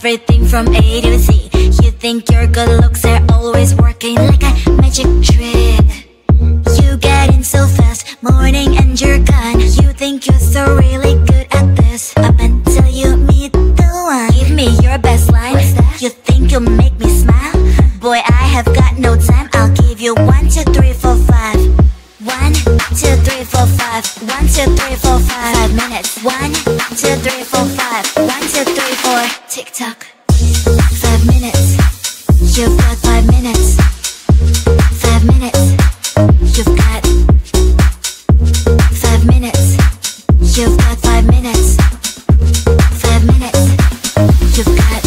everything from A to Z. You think your good looks are always working like a magic trick. You get in so fast, morning and you're gone. You think you're so really good at this, up until you meet the one. Give me your best line. You think you'll make me smile? Boy, I have got no time. I'll give you 1, 2, 3, 4, 5. 1, 2, 3, 4, 5. 1, 2, 3, 4, 5. 5 minutes. 1, 2, 3, 4, 5. 1, 2, 3, 4. Tick tock. 5 minutes. You've got 5 minutes. 5 minutes. You've got 5 minutes. You've got 5 minutes. 5 minutes. You've got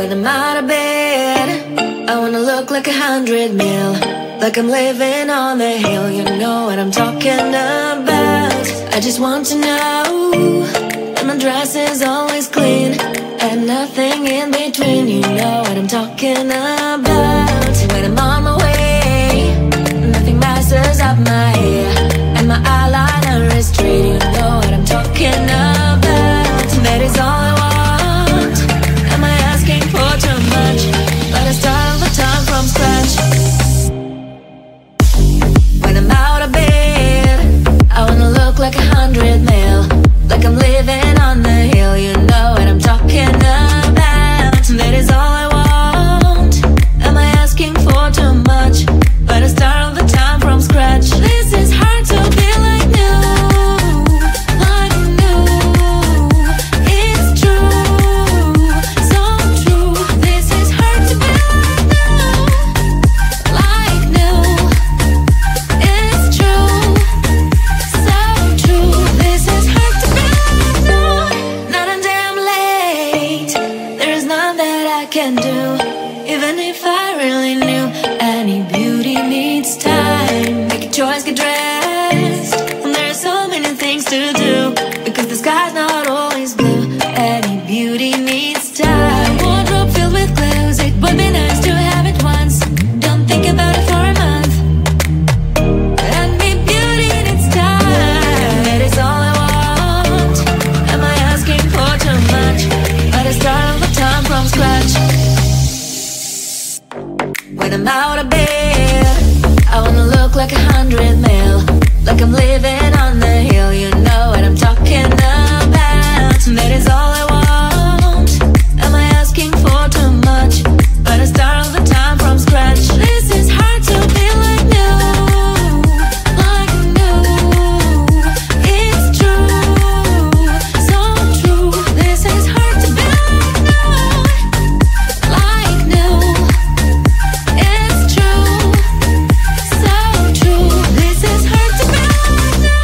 When I'm out of bed, I wanna look like 100 mil, like I'm living on the hill. You know what I'm talking about. I just want to know that my dress is always clean and nothing in between. You know what I'm talking about. When I'm on my way, nothing messes up my hair, and my eyeliner is straight. You know what I'm talking about. That is all I want. Am I asking for too much? But I start all the time from scratch. When I'm out of bed, I wanna look like 100 mil, like I'm living on the hill. You know what I'm talking about. That is all I want. Am I asking for too much? But I start all the time from scratch. This is hard to be like new, like new. It's true, so true. This is hard to be like new, it's true, so true. This is hard to be like new. Not a damn late. There is none that I can do, even if I really knew. Any beauty needs time. Make a choice, get dressed, and there are so many things to do, because the sky's not always blue. Any beauty needs time. Wardrobe filled with clothes, it would be nice to have it once. Don't think about it for a month. Any beauty needs time. That is all I want. Am I asking for too much? But I start all the time from scratch. When I'm out of bed, I wanna look like 100 mil, like I'm living on the hill. You know what I'm talking about. That is all I want. Am I asking for too much? But I start all the time from scratch. This is hard to be like new, like new. It's true, so true. This is hard to be like new. It's true, so true. This is hard to be like new.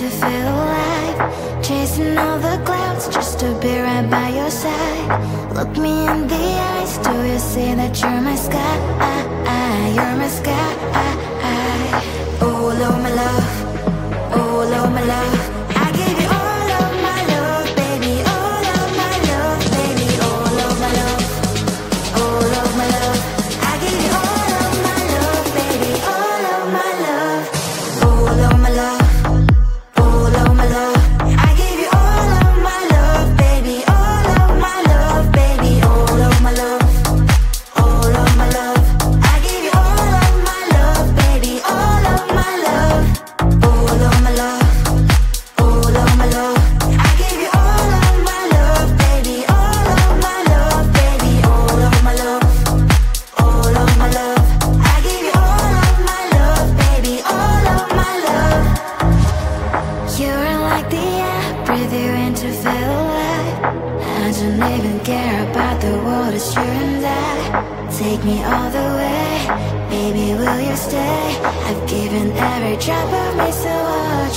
to feel alive, chasing all the clouds just to be right by your side. Look me in the eyes, do you see that you're my sky? You're my sky. Oh Lord, my love, oh Lord, my love, I give you all of my love, baby, all of my love, baby, all of my love, all of my love, I give you all of my love, baby, all of my love, all of my love, all of my love, I give you all of my love, baby, all of my love, baby, all of my love, all of my love, I give you all of my love, baby, all of my love, all of my love, all of my love, I give you all of my love, baby, all of my love, baby, all of my love, all of my love, I give you all of my love, baby, all of my love. You're like the air, breathe you in to feel alive. I don't even care about the world, it's you and I. Take me all the way, baby, will you stay? I've given every drop of me, so won't